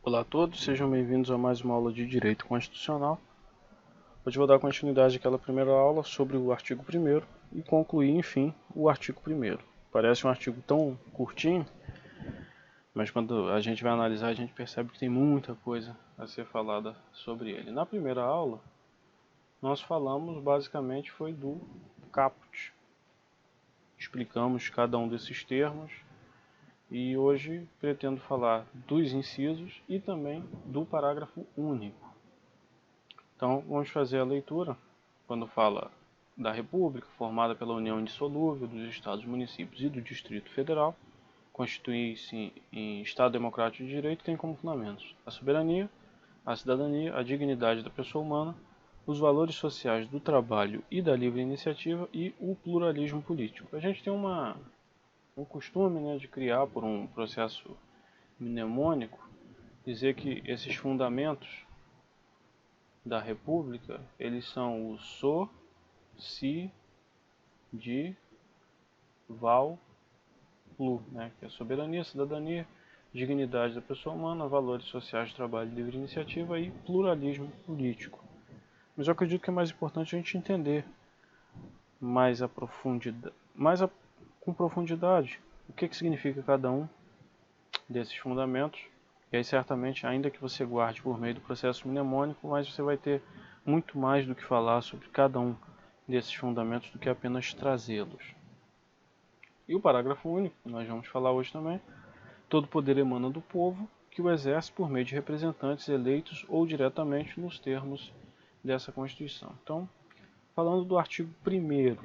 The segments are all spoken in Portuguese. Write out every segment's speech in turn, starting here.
Olá a todos, sejam bem-vindos a mais uma aula de Direito Constitucional. Hoje vou dar continuidade àquela primeira aula sobre o artigo 1º e concluir, enfim, o artigo 1º. Parece um artigo tão curtinho, mas quando a gente vai analisar, a gente percebe que tem muita coisa a ser falada sobre ele. Na primeira aula, nós falamos basicamente foi do caput. Explicamos cada um desses termos e hoje pretendo falar dos incisos e também do parágrafo único. Então, vamos fazer a leitura quando fala da República, formada pela união indissolúvel dos Estados, municípios e do Distrito Federal, constitui-se em Estado democrático de direito, tem como fundamentos a soberania, a cidadania, a dignidade da pessoa humana, os valores sociais do trabalho e da livre iniciativa e o pluralismo político. A gente tem um costume, de criar por um processo mnemônico, dizer que esses fundamentos da República, eles são o so, si, di, val, plu, que é soberania, cidadania, dignidade da pessoa humana, valores sociais, trabalho, livre iniciativa e pluralismo político. Mas eu acredito que é mais importante a gente entender com profundidade o que significa cada um desses fundamentos. E aí certamente, ainda que você guarde por meio do processo mnemônico, mas você vai ter muito mais do que falar sobre cada um desses fundamentos do que apenas trazê-los. E o parágrafo único, que nós vamos falar hoje também: todo poder emana do povo, que o exerce por meio de representantes eleitos ou diretamente nos termos dessa Constituição. Então, falando do artigo 1º,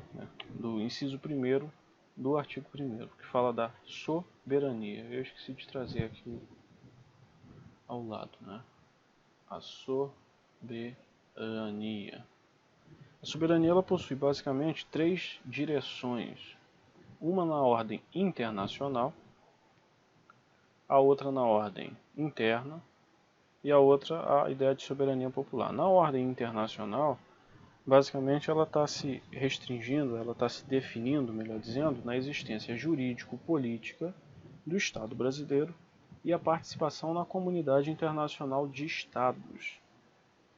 do inciso 1º do artigo 1º, que fala da soberania. Eu esqueci de trazer aqui ao lado, a soberania. A soberania ela possui basicamente três direções: uma na ordem internacional, a outra na ordem interna e a outra a ideia de soberania popular. Na ordem internacional, basicamente ela está se restringindo, ela está se definindo, melhor dizendo, na existência jurídico-política do Estado brasileiro e a participação na comunidade internacional de Estados.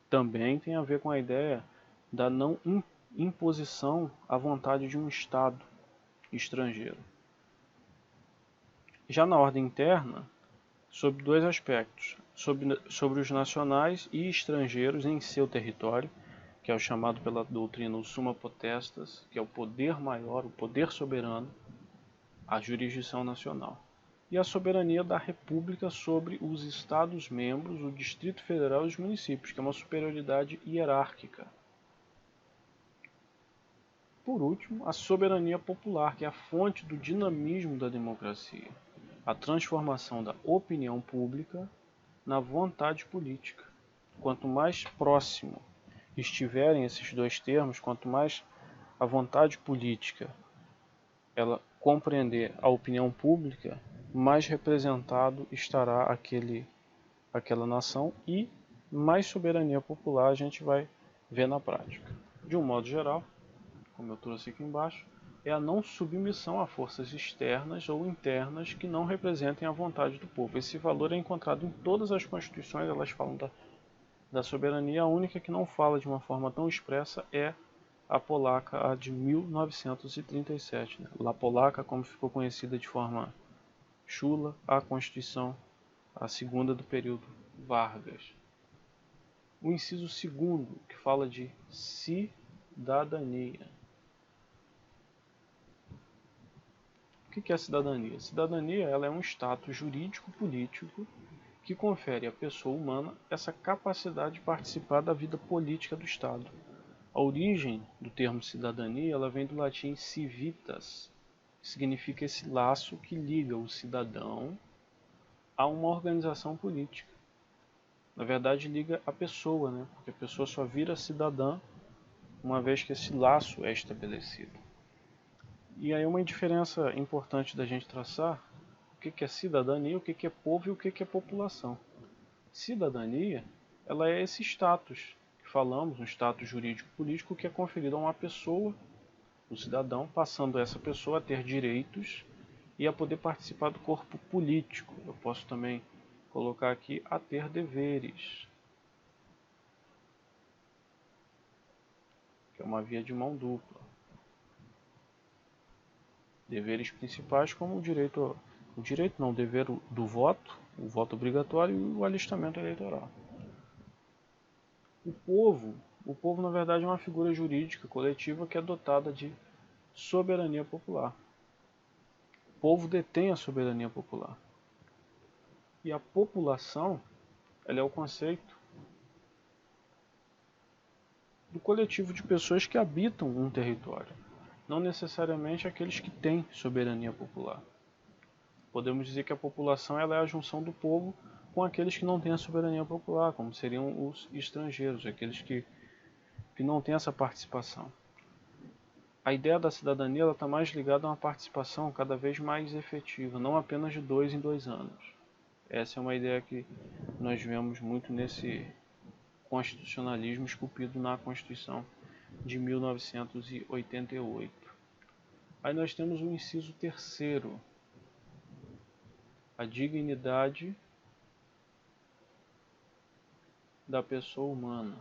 Também tem a ver com a ideia da não imposição à vontade de um Estado estrangeiro. Já na ordem interna, sobre dois aspectos: sobre os nacionais e estrangeiros em seu território, que é o chamado pela doutrina o summa potestas, que é o poder maior, o poder soberano, a jurisdição nacional. E a soberania da República sobre os Estados-membros, o Distrito Federal e os municípios, que é uma superioridade hierárquica. Por último, a soberania popular, que é a fonte do dinamismo da democracia, a transformação da opinião pública na vontade política. Quanto mais próximo estiverem esses dois termos, quanto mais a vontade política ela compreender a opinião pública, mais representado estará aquela nação e mais soberania popular a gente vai ver na prática. De um modo geral, como eu trouxe aqui embaixo, é a não submissão a forças externas ou internas que não representem a vontade do povo. Esse valor é encontrado em todas as constituições, elas falam da soberania. A única que não fala de uma forma tão expressa é a polaca, a de 1937. La Polaca, como ficou conhecida de forma chula, a Constituição, a segunda do período Vargas. O inciso 2º, que fala de cidadania. O que é a cidadania? A cidadania ela é um status jurídico-político que confere à pessoa humana essa capacidade de participar da vida política do Estado. A origem do termo cidadania ela vem do latim civitas, que significa esse laço que liga o cidadão a uma organização política. Na verdade, liga a pessoa, porque a pessoa só vira cidadã uma vez que esse laço é estabelecido. E aí uma diferença importante da gente traçar: o que é cidadania, o que é povo e o que é população. Cidadania ela é esse status que falamos, um status jurídico-político que é conferido a uma pessoa, o cidadão, passando essa pessoa a ter direitos e a poder participar do corpo político. Eu posso também colocar aqui a ter deveres, que é uma via de mão dupla. Deveres principais como o dever do voto, o voto obrigatório e o alistamento eleitoral. O povo na verdade é uma figura jurídica coletiva que é dotada de soberania popular. O povo detém a soberania popular. E a população, ela é o conceito do coletivo de pessoas que habitam um território, não necessariamente aqueles que têm soberania popular. Podemos dizer que a população ela é a junção do povo com aqueles que não têm a soberania popular, como seriam os estrangeiros, aqueles que não têm essa participação. A ideia da cidadania está mais ligada a uma participação cada vez mais efetiva, não apenas de 2 em 2 anos. Essa é uma ideia que nós vemos muito nesse constitucionalismo esculpido na Constituição de 1988. Aí nós temos o inciso 3º, a dignidade da pessoa humana.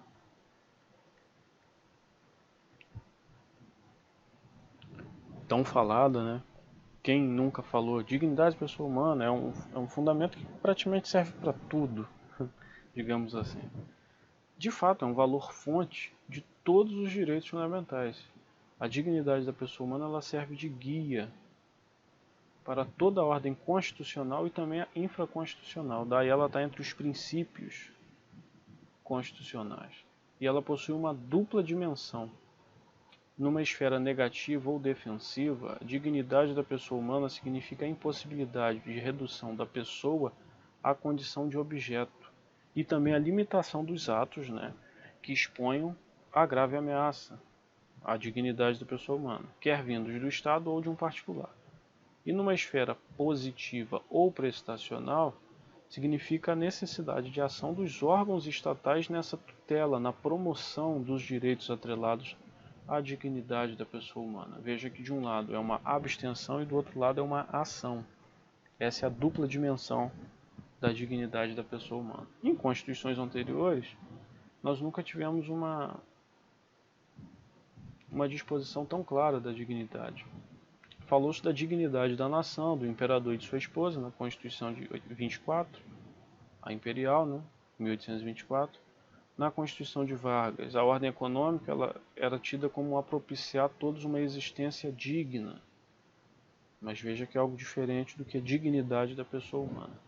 Tão falada, né? Quem nunca falou? Dignidade da pessoa humana é um fundamento que praticamente serve para tudo, digamos assim. De fato, é um valor fonte de todos os direitos fundamentais. A dignidade da pessoa humana ela serve de guia para toda a ordem constitucional e também a infraconstitucional. Daí ela está entre os princípios constitucionais. E ela possui uma dupla dimensão. Numa esfera negativa ou defensiva, a dignidade da pessoa humana significa a impossibilidade de redução da pessoa à condição de objeto e também a limitação dos atos, né, que exponham a grave ameaça à dignidade da pessoa humana, quer vindos do Estado ou de um particular. E numa esfera positiva ou prestacional, significa a necessidade de ação dos órgãos estatais nessa tutela, na promoção dos direitos atrelados à dignidade da pessoa humana. Veja que de um lado é uma abstenção e do outro lado é uma ação. Essa é a dupla dimensão da dignidade da pessoa humana. Em constituições anteriores, nós nunca tivemos uma disposição tão clara da dignidade. Falou-se da dignidade da nação, do imperador e de sua esposa, na Constituição de 24, a imperial, né, 1824. Na Constituição de Vargas, a ordem econômica ela era tida como a propiciar a todos uma existência digna. Mas veja que é algo diferente do que a dignidade da pessoa humana.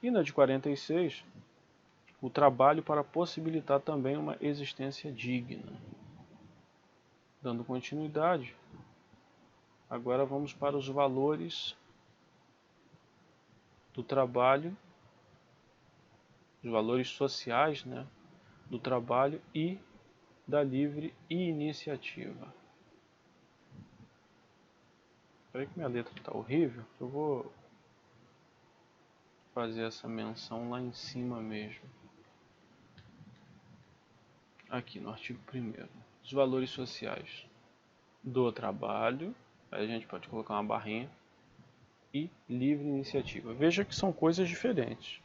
E na de 46, o trabalho para possibilitar também uma existência digna. Dando continuidade, agora vamos para os valores do trabalho, os valores sociais, né, do trabalho e da livre iniciativa. Espera que minha letra está horrível, eu vou fazer essa menção lá em cima mesmo. Aqui no artigo 1º. Os valores sociais do trabalho, aí a gente pode colocar uma barrinha, e livre iniciativa. Veja que são coisas diferentes.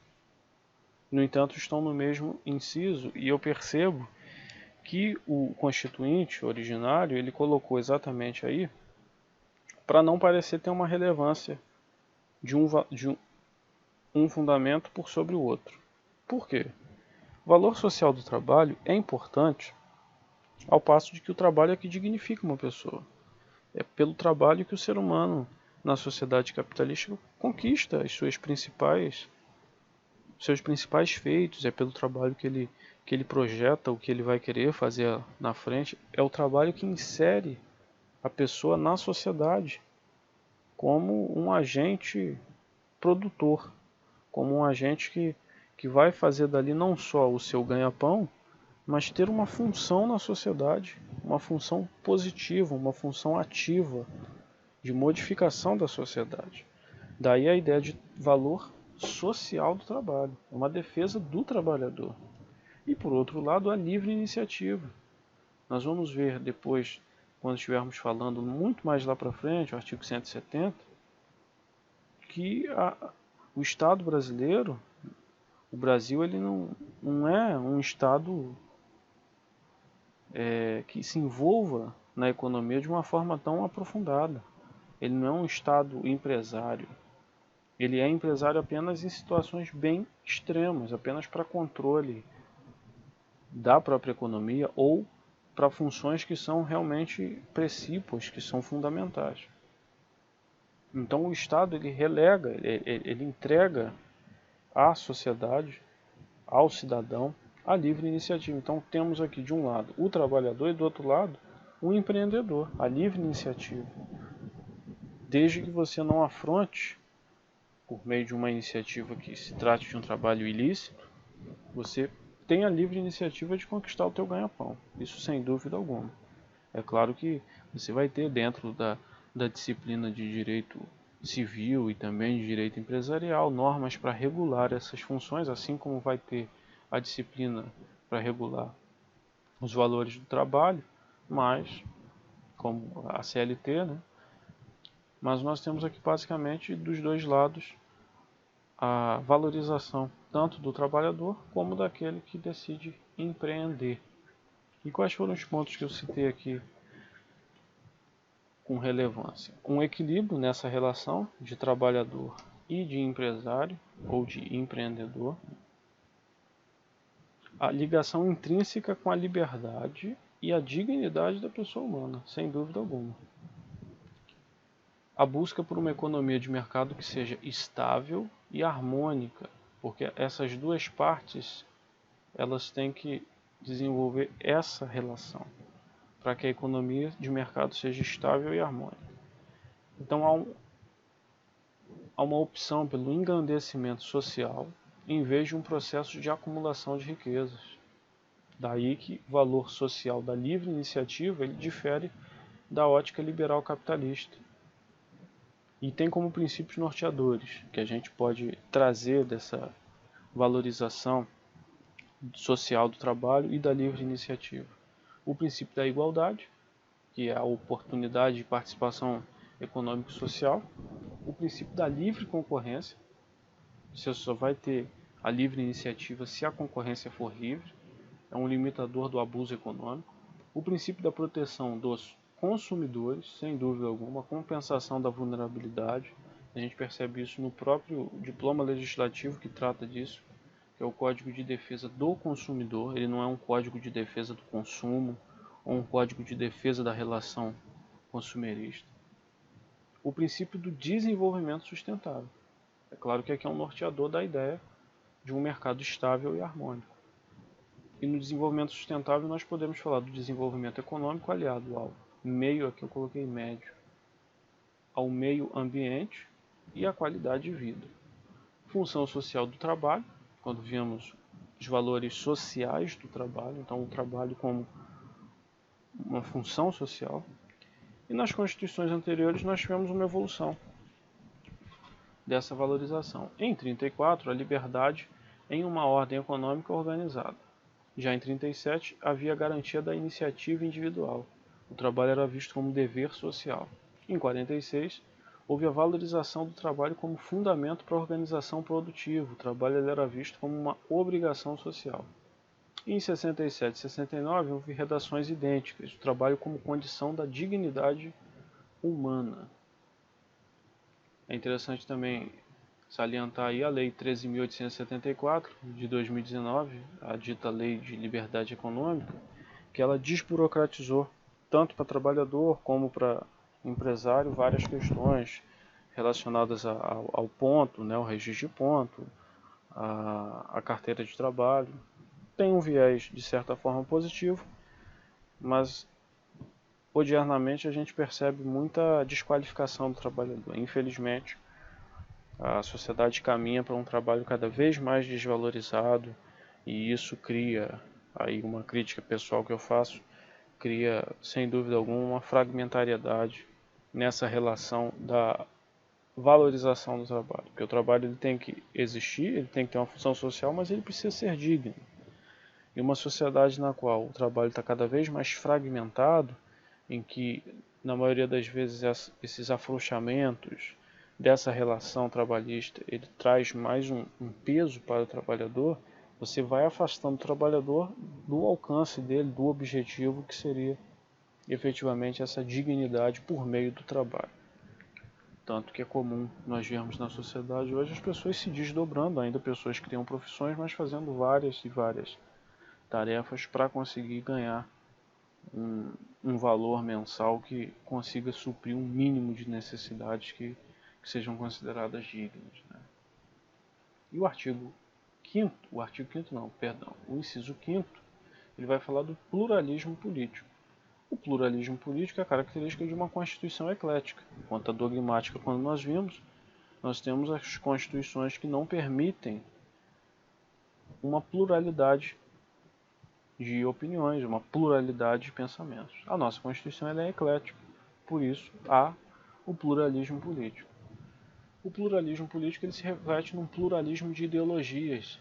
No entanto, estão no mesmo inciso e eu percebo que o constituinte originário ele colocou exatamente aí para não parecer ter uma relevância de um fundamento por sobre o outro. Por quê? O valor social do trabalho é importante ao passo de que o trabalho é que dignifica uma pessoa. É pelo trabalho que o ser humano, na sociedade capitalista, conquista seus principais feitos, é pelo trabalho que ele projeta, o que ele vai querer fazer na frente, é o trabalho que insere a pessoa na sociedade como um agente produtor, como um agente que vai fazer dali não só o seu ganha-pão, mas ter uma função na sociedade, uma função positiva, uma função ativa de modificação da sociedade. Daí a ideia de valor social do trabalho, uma defesa do trabalhador. E por outro lado, a livre iniciativa. Nós vamos ver depois, quando estivermos falando muito mais lá para frente, o artigo 170, que o Estado brasileiro, O Brasil ele não é um estado que se envolva na economia de uma forma tão aprofundada. Ele não é um estado empresário. Ele é empresário apenas em situações bem extremas, apenas para controle da própria economia ou para funções que são realmente precípuas, que são fundamentais. Então o Estado ele relega, ele entrega à sociedade, ao cidadão, a livre iniciativa. Então temos aqui de um lado o trabalhador e do outro lado o empreendedor, a livre iniciativa. Desde que você não afronte, por meio de uma iniciativa que se trate de um trabalho ilícito, você tem a livre iniciativa de conquistar o teu ganha-pão. Isso sem dúvida alguma. É claro que você vai ter dentro da disciplina de direito civil e também de direito empresarial normas para regular essas funções, assim como vai ter a disciplina para regular os valores do trabalho, mas como a CLT, né? Mas nós temos aqui basicamente dos dois lados a valorização tanto do trabalhador como daquele que decide empreender. E quais foram os pontos que eu citei aqui com relevância? Um equilíbrio nessa relação de trabalhador e de empresário ou de empreendedor. A ligação intrínseca com a liberdade e a dignidade da pessoa humana, sem dúvida alguma. A busca por uma economia de mercado que seja estável e harmônica, porque essas duas partes elas têm que desenvolver essa relação para que a economia de mercado seja estável e harmônica. Então há uma opção pelo engrandecimento social em vez de um processo de acumulação de riquezas. Daí que o valor social da livre iniciativa ele difere da ótica liberal capitalista. E tem como princípios norteadores que a gente pode trazer dessa valorização social do trabalho e da livre iniciativa. O princípio da igualdade, que é a oportunidade de participação econômico-social. O princípio da livre concorrência, você só vai ter a livre iniciativa se a concorrência for livre, é um limitador do abuso econômico. O princípio da proteção dos consumidores, sem dúvida alguma, a compensação da vulnerabilidade. A gente percebe isso no próprio diploma legislativo que trata disso, que é o Código de Defesa do Consumidor. Ele não é um código de defesa do consumo ou um código de defesa da relação consumerista. O princípio do desenvolvimento sustentável. É claro que aqui é um norteador da ideia de um mercado estável e harmônico. E no desenvolvimento sustentável nós podemos falar do desenvolvimento econômico aliado ao meio, aqui eu coloquei médio, ao meio ambiente e à qualidade de vida. Função social do trabalho, quando vemos os valores sociais do trabalho, então o trabalho como uma função social. E nas constituições anteriores nós tivemos uma evolução dessa valorização. Em 34, a liberdade em uma ordem econômica organizada. Já em 37, havia a garantia da iniciativa individual. O trabalho era visto como dever social. Em 46, houve a valorização do trabalho como fundamento para a organização produtiva. O trabalho era visto como uma obrigação social. Em 67 e 69, houve redações idênticas. O trabalho como condição da dignidade humana. É interessante também salientar aí a Lei 13.874 de 2019, a dita Lei de Liberdade Econômica, que ela desburocratizou tanto para trabalhador como para empresário várias questões relacionadas ao ponto, né, ao registro de ponto, a carteira de trabalho. Tem um viés de certa forma positivo, mas odiernamente a gente percebe muita desqualificação do trabalhador. Infelizmente, a sociedade caminha para um trabalho cada vez mais desvalorizado e isso cria, aí uma crítica pessoal que eu faço, cria sem dúvida alguma uma fragmentariedade nessa relação da valorização do trabalho. Porque o trabalho ele tem que existir, ele tem que ter uma função social, mas ele precisa ser digno. E uma sociedade na qual o trabalho está cada vez mais fragmentado, em que na maioria das vezes esses afrouxamentos dessa relação trabalhista ele traz mais um peso para o trabalhador, você vai afastando o trabalhador do alcance dele, do objetivo que seria efetivamente essa dignidade por meio do trabalho. Tanto que é comum nós vermos na sociedade hoje as pessoas se desdobrando, ainda pessoas que tenham profissões, mas fazendo várias e várias tarefas para conseguir ganhar um valor mensal que consiga suprir um mínimo de necessidades que sejam consideradas dignas, né? E o artigo 5º, o inciso 5º, ele vai falar do pluralismo político. O pluralismo político é a característica de uma constituição eclética. Quanto à dogmática, quando nós vimos, nós temos as constituições que não permitem uma pluralidade de opiniões, uma pluralidade de pensamentos. A nossa Constituição ela é eclética, por isso há o pluralismo político. O pluralismo político ele se reflete num pluralismo de ideologias.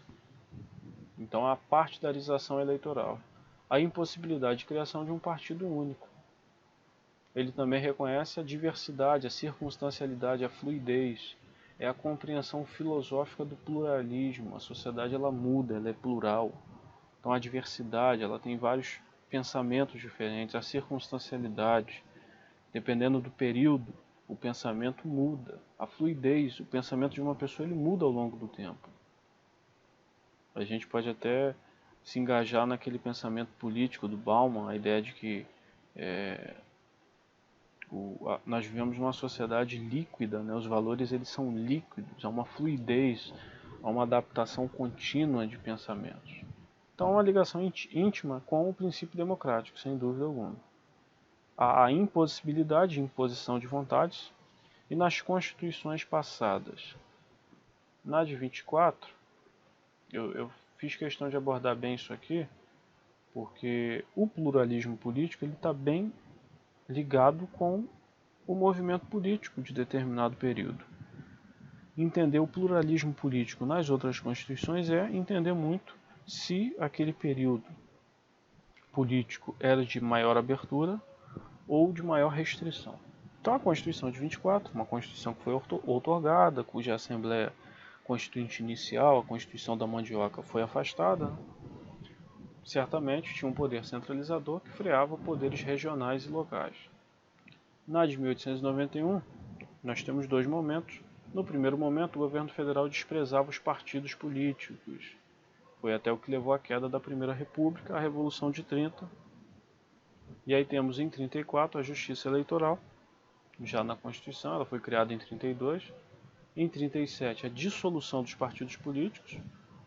Então a partidarização eleitoral, a impossibilidade de criação de um partido único. Ele também reconhece a diversidade, a circunstancialidade, a fluidez, é a compreensão filosófica do pluralismo. A sociedade ela muda, ela é plural. Então a diversidade, ela tem vários pensamentos diferentes, a circunstancialidade, dependendo do período, o pensamento muda. A fluidez, o pensamento de uma pessoa ele muda ao longo do tempo. A gente pode até se engajar naquele pensamento político do Bauman, a ideia de que nós vivemos numa sociedade líquida, né? Os valores eles são líquidos, há uma fluidez, há uma adaptação contínua de pensamentos. Então, é uma ligação íntima com o princípio democrático, sem dúvida alguma. Há a impossibilidade de imposição de vontades e nas constituições passadas. Na de 24, eu fiz questão de abordar bem isso aqui, porque o pluralismo político está bem ligado com o movimento político de determinado período. Entender o pluralismo político nas outras constituições é entender muito se aquele período político era de maior abertura ou de maior restrição. Então a Constituição de 24, uma Constituição que foi outorgada, cuja Assembleia Constituinte Inicial, a Constituição da Mandioca, foi afastada, certamente tinha um poder centralizador que freava poderes regionais e locais. Na de 1891, nós temos dois momentos. No primeiro momento, o governo federal desprezava os partidos políticos. Foi até o que levou à queda da Primeira República, a Revolução de 30. E aí temos em 34 a Justiça Eleitoral, já na Constituição, ela foi criada em 32. Em 37, a dissolução dos partidos políticos,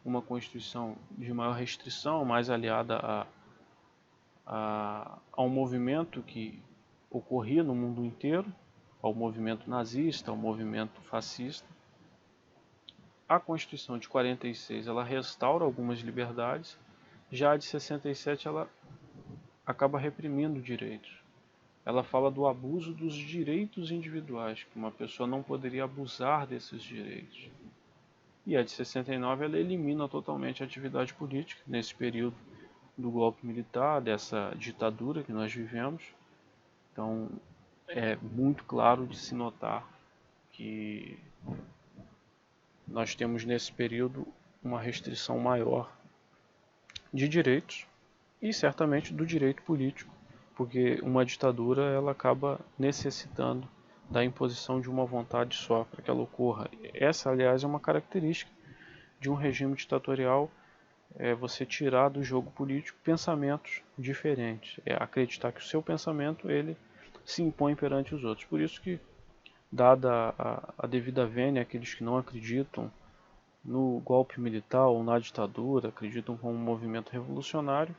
uma Constituição de maior restrição, mais aliada a um movimento que ocorria no mundo inteiro, ao movimento nazista, ao movimento fascista. A Constituição de 46 ela restaura algumas liberdades, já a de 67 ela acaba reprimindo direitos. Ela fala do abuso dos direitos individuais, que uma pessoa não poderia abusar desses direitos. E a de 69 ela elimina totalmente a atividade política nesse período do golpe militar, dessa ditadura que nós vivemos. Então é muito claro de se notar que nós temos nesse período uma restrição maior de direitos e certamente do direito político, porque uma ditadura ela acaba necessitando da imposição de uma vontade só para que ela ocorra. Essa, aliás, é uma característica de um regime ditatorial, é você tirar do jogo político pensamentos diferentes, é acreditar que o seu pensamento ele se impõe perante os outros. Por isso que, dada a devida vênia, aqueles que não acreditam no golpe militar ou na ditadura, acreditam como um movimento revolucionário,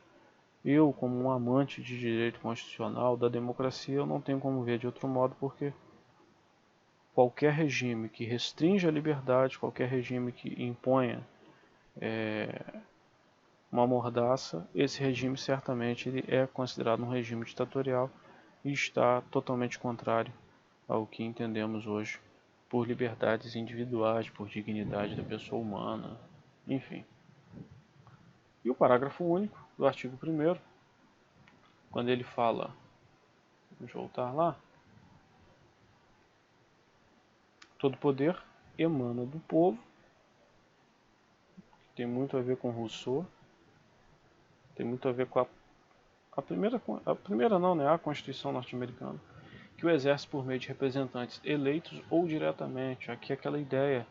eu, como um amante de direito constitucional, da democracia, eu não tenho como ver de outro modo, porque qualquer regime que restringe a liberdade, qualquer regime que imponha uma mordaça, esse regime certamente ele é considerado um regime ditatorial e está totalmente contrário ao que entendemos hoje por liberdades individuais, por dignidade da pessoa humana, enfim. E o parágrafo único do artigo 1º, quando ele fala, vamos voltar lá, todo poder emana do povo, que tem muito a ver com Rousseau, tem muito a ver com a primeira não, né, a Constituição norte-americana, que o exerce por meio de representantes eleitos ou diretamente. Aqui aquela ideia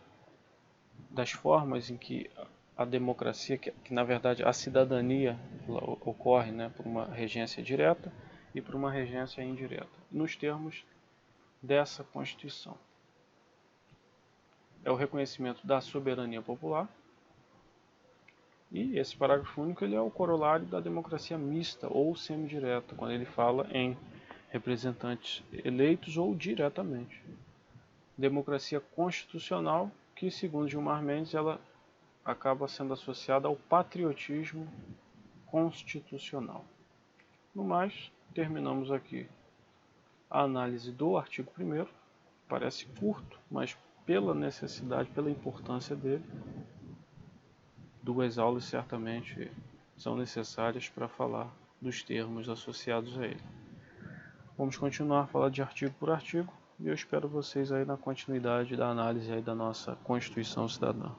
das formas em que a democracia, que na verdade a cidadania ocorre, né, por uma regência direta e por uma regência indireta, nos termos dessa Constituição. É o reconhecimento da soberania popular, e esse parágrafo único ele é o corolário da democracia mista ou semidireta, quando ele fala em representantes eleitos ou diretamente. Democracia constitucional, que segundo Gilmar Mendes, ela acaba sendo associada ao patriotismo constitucional. No mais, terminamos aqui a análise do artigo 1º. Parece curto, mas pela necessidade, pela importância dele, 2 aulas certamente são necessárias para falar dos termos associados a ele. Vamos continuar a falar de artigo por artigo e eu espero vocês aí na continuidade da análise aí da nossa Constituição Cidadã.